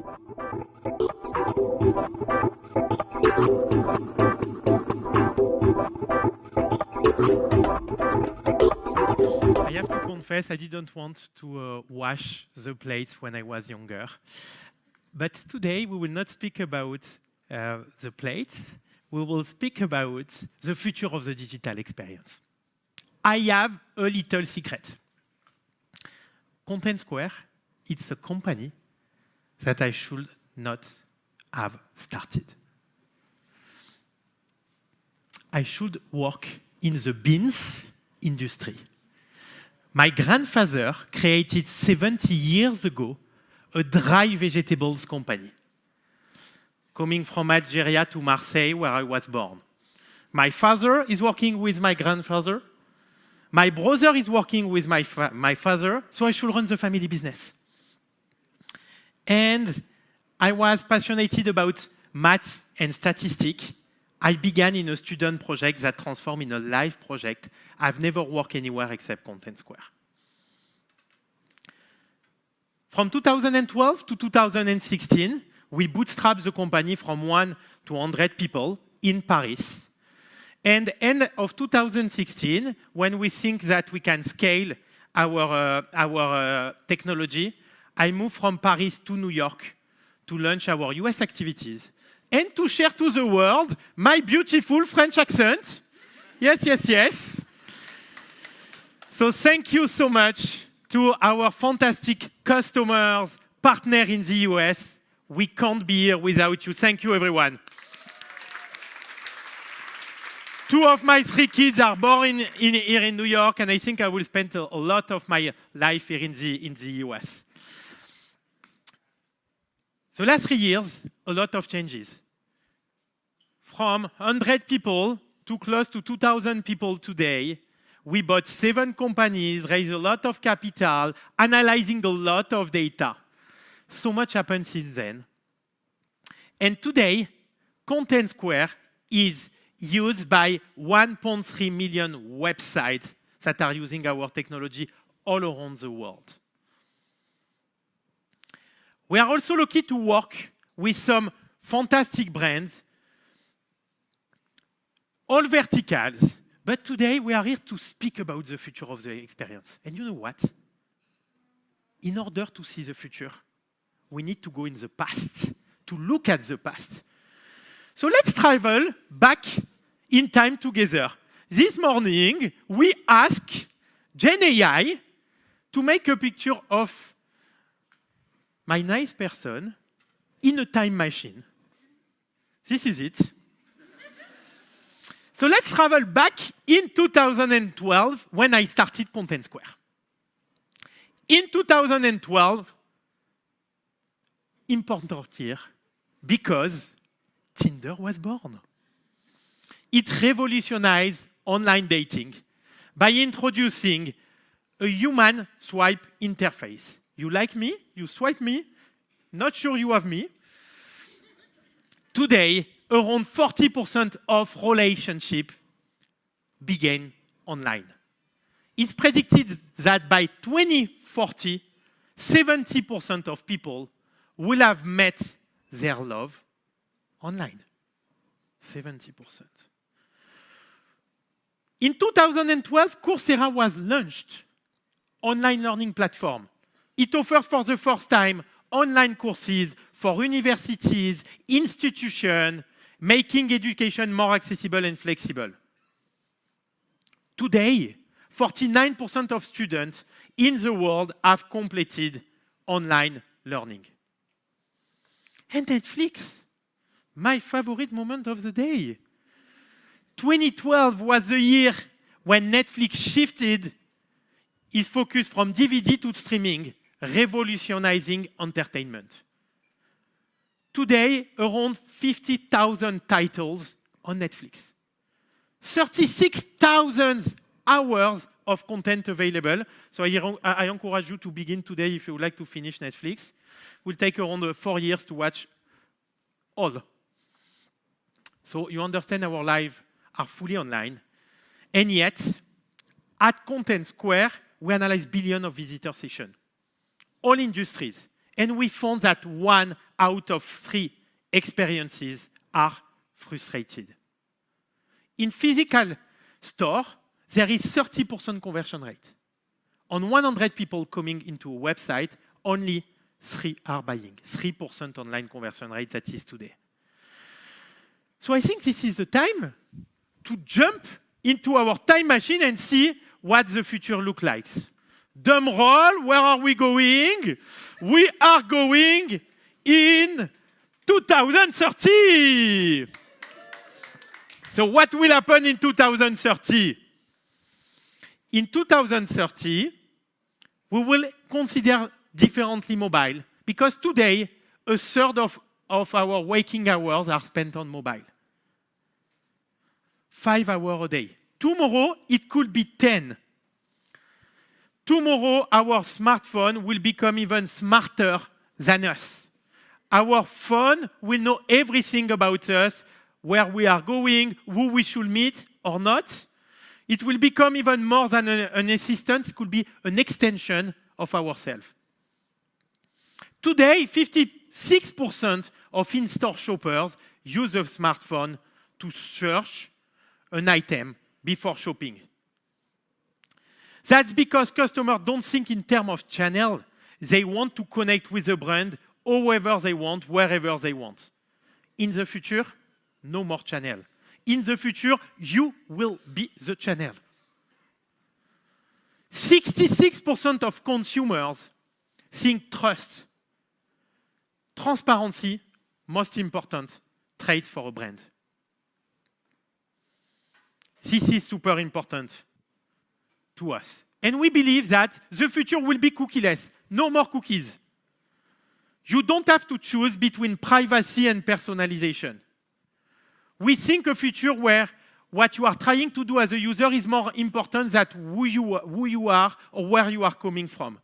I have to confess, I didn't want to wash the plates when I was younger. But today we will not speak about the plates. We will speak about the future of the digital experience. I have a little secret. Content Square, it's a company that I should not have started. I should work in the beans industry. My grandfather created 70 years ago a dry vegetables company, coming from Algeria to Marseille, where I was born. My father is working with my grandfather. My brother is working with my father, so I should run the family business. And I was passionate about maths and statistics. I began in a student project that transformed in a live project. I've never worked anywhere except Content Square. From 2012 to 2016, we bootstrapped the company from 1 to 100 people in Paris. And end of 2016, when we think that we can scale our technology, I moved from Paris to New York to launch our US activities and to share to the world my beautiful French accent. Yes, yes, yes. So thank you so much to our fantastic customers, partners in the US. We can't be here without you. Thank you, everyone. 2 of my 3 kids are born here in New York, and I think I will spend a lot of my life here in the US. The last 3 years, a lot of changes. From 100 people to close to 2,000 people today, we bought 7 companies, raised a lot of capital, analyzing a lot of data. So much happened since then. And today, Content Square is used by 1.3 million websites that are using our technology all around the world. We are also lucky to work with some fantastic brands, all verticals. But today, we are here to speak about the future of the experience. And you know what? In order to see the future, we need to go in the past, to look at the past. So let's travel back in time together. This morning, we asked Gen AI to make a picture of my nice person in a time machine. This is it. So let's travel back in 2012 when I started Content Square. In 2012, important here, because Tinder was born. It revolutionized online dating by introducing a human swipe interface. You like me, you swipe me, not sure you have me. Today, around 40% of relationships begin online. It's predicted that by 2040, 70% of people will have met their love online. 70%. In 2012, Coursera was launched, online learning platform. It offers for the first time online courses for universities, institutions, making education more accessible and flexible. Today, 49% of students in the world have completed online learning. And Netflix, my favorite moment of the day. 2012 was the year when Netflix shifted its focus from DVD to streaming, revolutionizing entertainment. Today, around 50,000 titles on Netflix. 36,000 hours of content available. So I encourage you to begin today if you would like to finish Netflix. It will take around 4 years to watch all. So you understand our lives are fully online. And yet, at Content Square, we analyze billions of visitor sessions. All industries. And we found that 1 out of 3 experiences are frustrated. In physical store, there is 30% conversion rate. On 100 people coming into a website, only 3 are buying. 3% online conversion rate, that is today. So I think this is the time to jump into our time machine and see what the future looks like. Drum roll, where are we going? We are going in 2030. So what will happen in 2030? In 2030, we will consider differently mobile, because today, a third of our waking hours are spent on mobile. 5 hours a day. Tomorrow, it could be 10. Tomorrow, our smartphone will become even smarter than us. Our phone will know everything about us, where we are going, who we should meet or not. It will become even more than an assistant. It could be an extension of ourselves. Today, 56% of in-store shoppers use a smartphone to search an item before shopping. That's because customers don't think in terms of channel. They want to connect with the brand however they want, wherever they want. In the future, no more channel. In the future, you will be the channel. 66% of consumers think trust, transparency, most important trait for a brand. This is super important to us. And we believe that the future will be cookieless. No more cookies. You don't have to choose between privacy and personalization. We think a future where what you are trying to do as a user is more important than who you are or where you are coming from.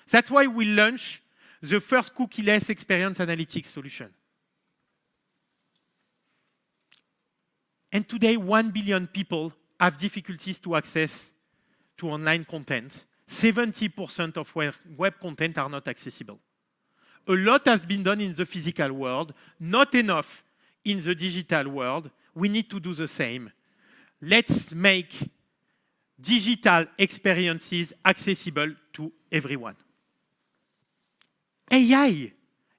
That's why we launched the first cookieless experience analytics solution. And today, 1 billion people have difficulties to access to online content. 70% of web content are not accessible. A lot has been done in the physical world, not enough in the digital world. We need to do the same. Let's make digital experiences accessible to everyone. AI.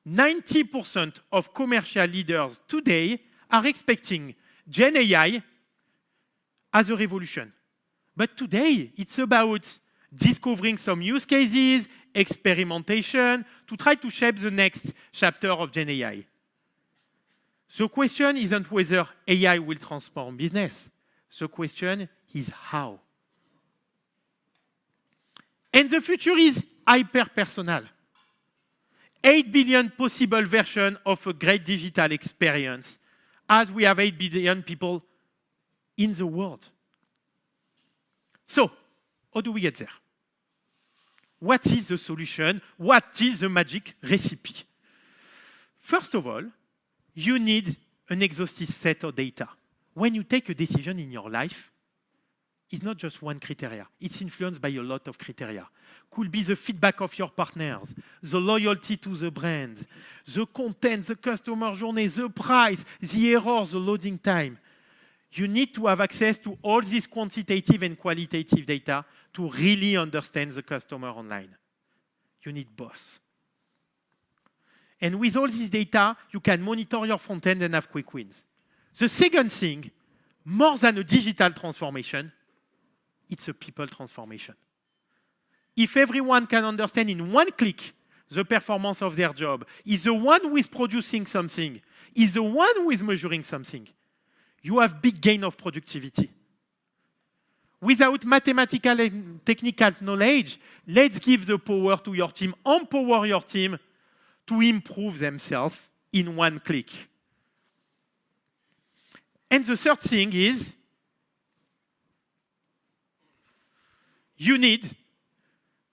90% of commercial leaders today are expecting Gen AI as a revolution. But today, it's about discovering some use cases, experimentation, to try to shape the next chapter of Gen AI. The question isn't whether AI will transform business. The question is how. And the future is hyper-personal. 8 billion possible versions of a great digital experience, as we have 8 billion people in the world. So, how do we get there? What is the solution? What is the magic recipe? First of all, you need an exhaustive set of data. When you take a decision in your life, it's not just one criteria. It's influenced by a lot of criteria. Could be the feedback of your partners, the loyalty to the brand, the content, the customer journey, the price, the errors, the loading time. You need to have access to all this quantitative and qualitative data to really understand the customer online. You need both. And with all this data, you can monitor your front end and have quick wins. The second thing, more than a digital transformation, it's a people transformation. If everyone can understand in one click the performance of their job, is the one who is producing something, is the one who is measuring something, you have big gain of productivity. Without mathematical and technical knowledge, let's give the power to your team, empower your team to improve themselves in one click. And the third thing is, you need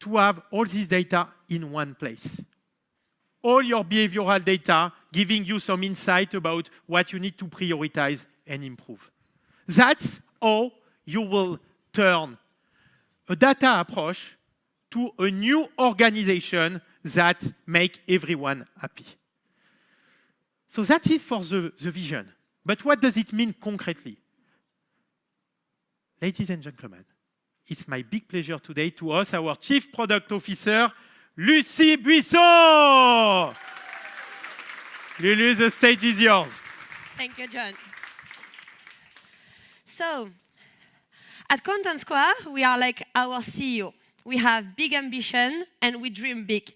to have all this data in one place. All your behavioral data giving you some insight about what you need to prioritize and improve. That's how you will turn a data approach to a new organization that make everyone happy. So that is for the vision. But what does it mean concretely? Ladies and gentlemen, it's my big pleasure today to host our Chief Product Officer, Lucie Buisson. Lulu, the stage is yours. Thank you, John. So, at Content Square, we are like our CEO. We have big ambition and we dream big.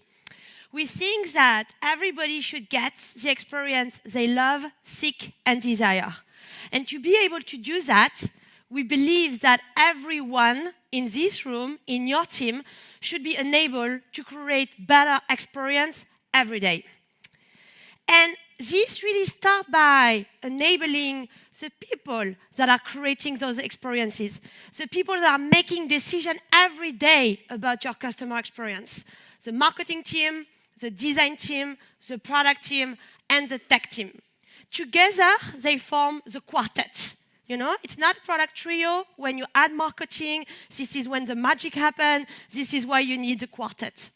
We think that everybody should get the experience they love, seek, and desire. And to be able to do that, we believe that everyone in this room, in your team, should be enabled to create better experience every day. And this really starts by enabling the people that are creating those experiences, the people that are making decisions every day about your customer experience, the marketing team, the design team, the product team, and the tech team. Together, they form the quartet. You know, it's not a product trio. When you add marketing, this is when the magic happens. This is why you need the quartet.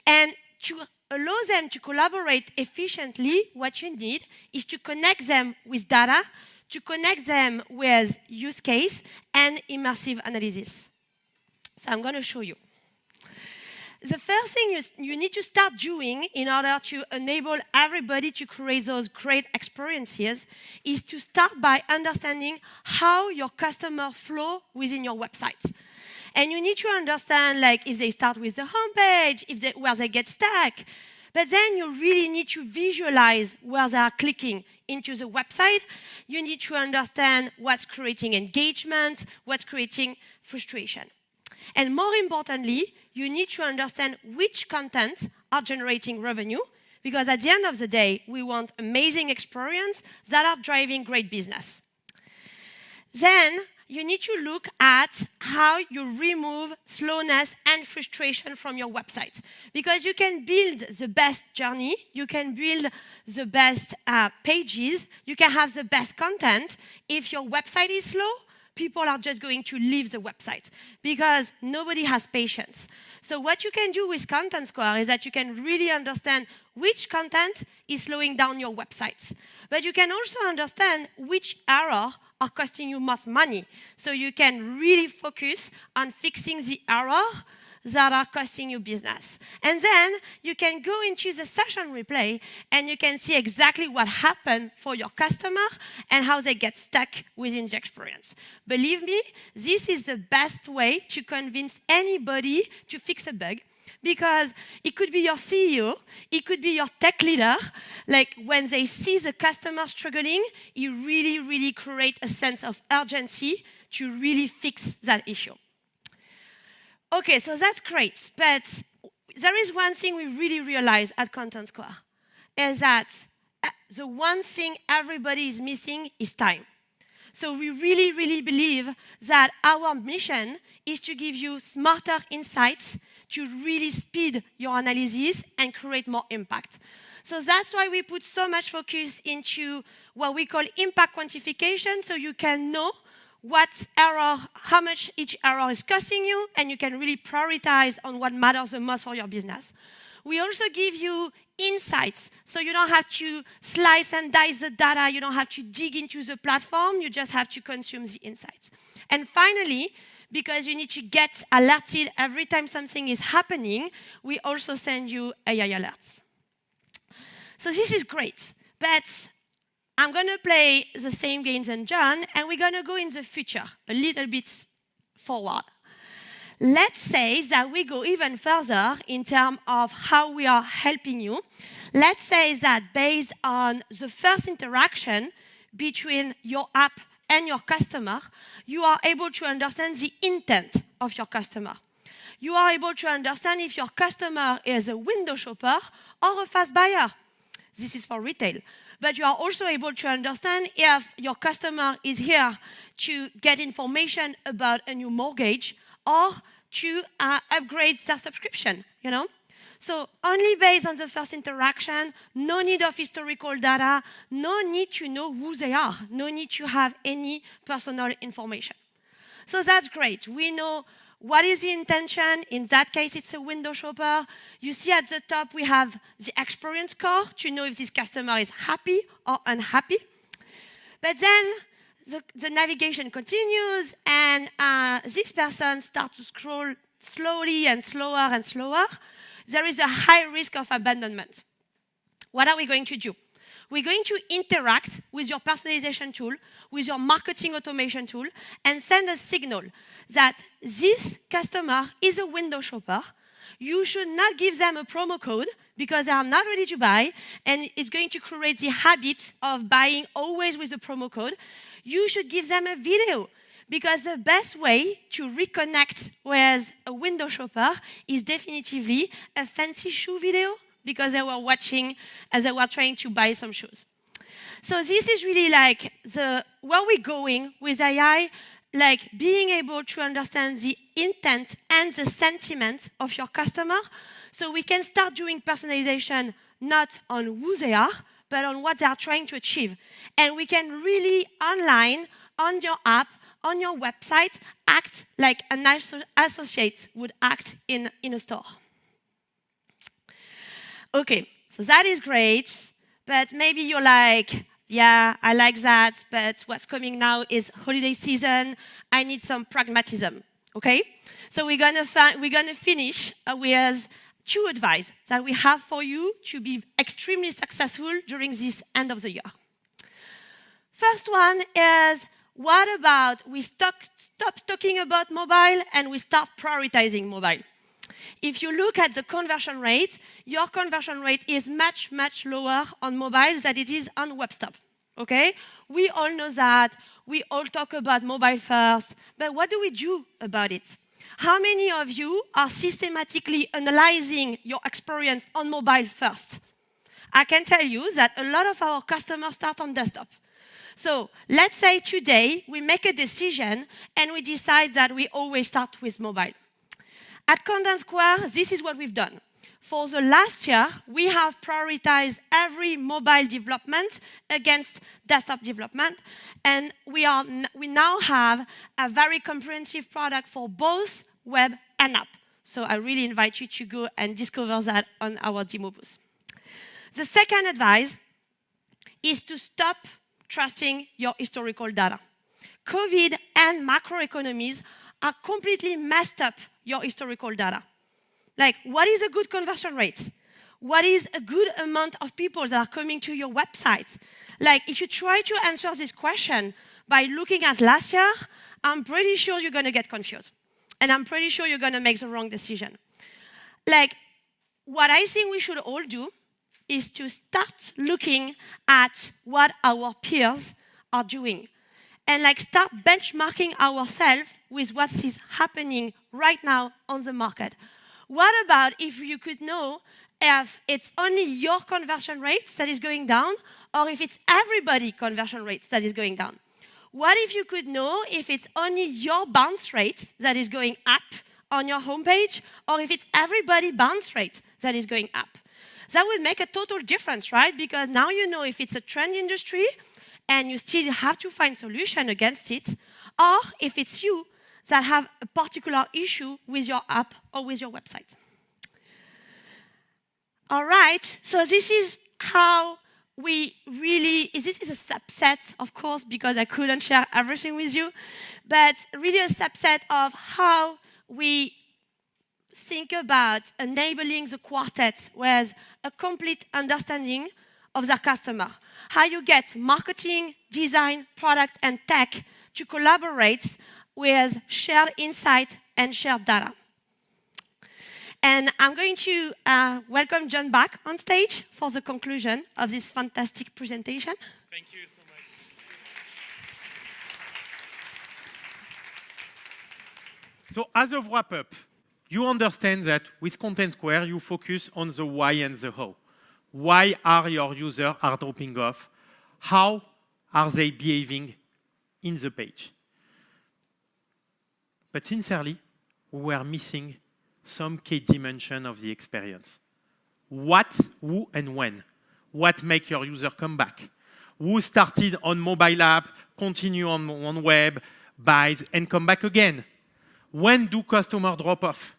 And to allow them to collaborate efficiently, what you need is to connect them with data, to connect them with use case and immersive analysis. So I'm going to show you. The first thing you need to start doing in order to enable everybody to create those great experiences is to start by understanding how your customer flow within your website. And you need to understand, like, if they start with the homepage, where they get stuck. But then you really need to visualize where they are clicking into the website. You need to understand what's creating engagement, what's creating frustration. And more importantly, you need to understand which content are generating revenue, because at the end of the day, we want amazing experience that are driving great business. Then you need to look at how you remove slowness and frustration from your website. Because you can build the best journey, you can build the best pages, you can have the best content. If your website is slow, people are just going to leave the website because nobody has patience. So what you can do with Content Square is that you can really understand which content is slowing down your websites. But you can also understand which errors are costing you most money. So you can really focus on fixing the errors that are costing you business. And then you can go into the session replay and you can see exactly what happened for your customer and how they get stuck within the experience. Believe me, this is the best way to convince anybody to fix a bug, because it could be your CEO, it could be your tech leader. Like, when they see the customer struggling, you really, really create a sense of urgency to really fix that issue. Okay, so that's great, but there is one thing we really realize at Content Square, is that the one thing everybody is missing is time. So we really, really believe that our mission is to give you smarter insights to really speed your analysis and create more impact. So that's why we put so much focus into what we call impact quantification, so you can know what error, how much each error is costing you, and you can really prioritize on what matters the most for your business. We also give you insights, so you don't have to slice and dice the data, you don't have to dig into the platform, you just have to consume the insights. And finally, because you need to get alerted every time something is happening, we also send you AI alerts. So this is great, but I'm going to play the same games as John, and we're going to go in the future, a little bit forward. Let's say that we go even further in terms of how we are helping you. Let's say that based on the first interaction between your app and your customer, you are able to understand the intent of your customer. You are able to understand if your customer is a window shopper or a fast buyer. This is for retail. But you are also able to understand if your customer is here to get information about a new mortgage or to upgrade their subscription, you know? So only based on the first interaction, no need of historical data, no need to know who they are, no need to have any personal information. So that's great. We know What is the intention? In that case, it's a window shopper. You see at the top, we have the experience score to know if this customer is happy or unhappy. But then the navigation continues, and this person starts to scroll slowly and slower and slower. There is a high risk of abandonment. What are we going to do? We're going to interact with your personalization tool, with your marketing automation tool, and send a signal that this customer is a window shopper. You should not give them a promo code because they are not ready to buy, and it's going to create the habit of buying always with a promo code. You should give them a video because the best way to reconnect with a window shopper is definitively a fancy shoe video, because they were watching as they were trying to buy some shoes. So this is really like where we're going with AI, like being able to understand the intent and the sentiment of your customer, so we can start doing personalization not on who they are, but on what they are trying to achieve. And we can really online, on your app, on your website, act like an associate would act in a store. Okay, so that is great, but maybe you're like, yeah, I like that, but what's coming now is holiday season. I need some pragmatism, okay? So we're gonna finish with 2 advice that we have for you to be extremely successful during this end of the year. First one is, what about we stop talking about mobile and we start prioritizing mobile? If you look at the conversion rate, your conversion rate is much, much lower on mobile than it is on webstop, okay? We all know that. We all talk about mobile first, but what do we do about it? How many of you are systematically analyzing your experience on mobile first? I can tell you that a lot of our customers start on desktop. So let's say today we make a decision and we decide that we always start with mobile. At Content Square, this is what we've done. For the last year, we have prioritized every mobile development against desktop development, and we now have a very comprehensive product for both web and app. So I really invite you to go and discover that on our demo booth. The second advice is to stop trusting your historical data. COVID and macroeconomies are completely messed up your historical data. Like, what is a good conversion rate? What is a good amount of people that are coming to your website? Like, if you try to answer this question by looking at last year, I'm pretty sure you're going to get confused. And I'm pretty sure you're going to make the wrong decision. Like, what I think we should all do is to start looking at what our peers are doing. And like start benchmarking ourselves with what is happening right now on the market. What about if you could know if it's only your conversion rates that is going down, or if it's everybody conversion rates that is going down? What if you could know if it's only your bounce rate that is going up on your homepage, or if it's everybody bounce rate that is going up? That would make a total difference, right? Because now you know if it's a trend industry, and you still have to find solution against it, or if it's you that have a particular issue with your app or with your website. All right, so this is how this is a subset, of course, because I couldn't share everything with you, but really a subset of how we think about enabling the quartet with a complete understanding of their customer. How you get marketing, design, product, and tech to collaborate with shared insight and shared data. And I'm going to welcome John back on stage for the conclusion of this fantastic presentation. Thank you so much. So as a wrap-up, you understand that with Content Square, you focus on the why and the how. Why are your users dropping off? How are they behaving in the page? But sincerely, we were missing some key dimension of the experience. What, who, and when? What make your user come back? Who started on mobile app, continue on web, buys, and come back again? When do customers drop off?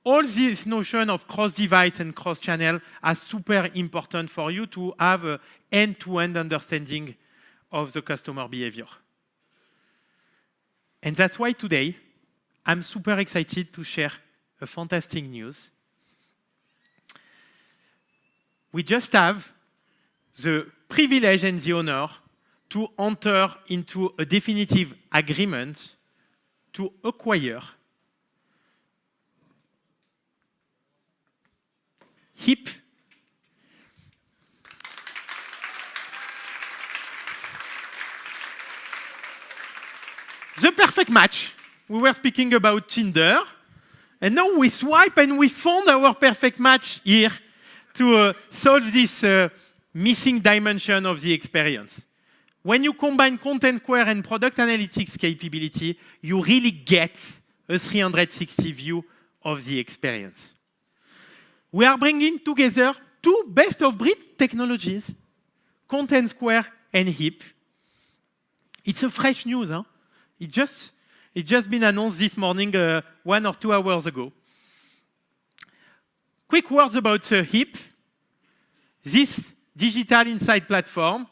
All this notion of cross-device and cross-channel are super important for you to have an end-to-end understanding of the customer behavior. And that's why today, I'm super excited to share a fantastic news. We just have the privilege and the honor to enter into a definitive agreement to acquire HIP. The perfect match. We were speaking about Tinder, and now we swipe and we found our perfect match here to solve this missing dimension of the experience. When you combine Content Square and product analytics capability, you really get a 360 view of the experience. We are bringing together two best-of-breed technologies, Content Square and HIP. It's a fresh news, huh? It just been announced this morning, 1 or 2 hours ago. Quick words about HIP. This digital insight platform,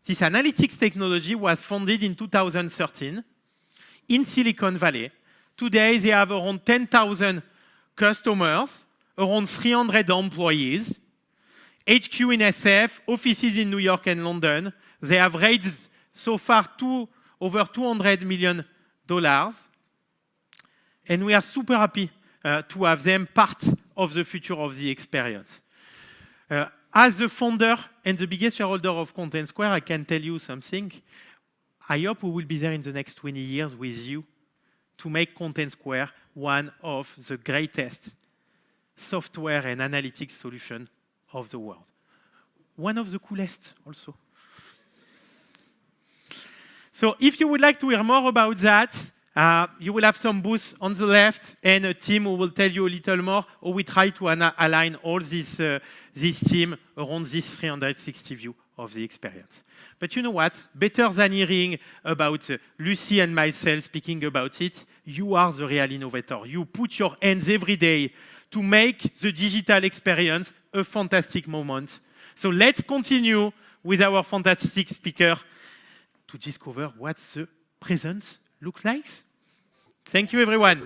this analytics technology was founded in 2013 in Silicon Valley. Today, they have around 10,000 customers, around 300 employees, HQ in SF, offices in New York and London. They have raised so far over $200 million. And we are super happy to have them part of the future of the experience. As the founder and the biggest shareholder of Content Square, I can tell you something. I hope we will be there in the next 20 years with you to make Content Square one of the greatest software and analytics solutions of the world. One of the coolest also. So if you would like to hear more about that, you will have some booths on the left and a team who will tell you a little more how we try to align all this team around this 360 view of the experience. But you know what? Better than hearing about Lucy and myself speaking about it, you are the real innovator. You put your hands every day to make the digital experience a fantastic moment. So let's continue with our fantastic speaker to discover what the present looks like. Thank you, everyone.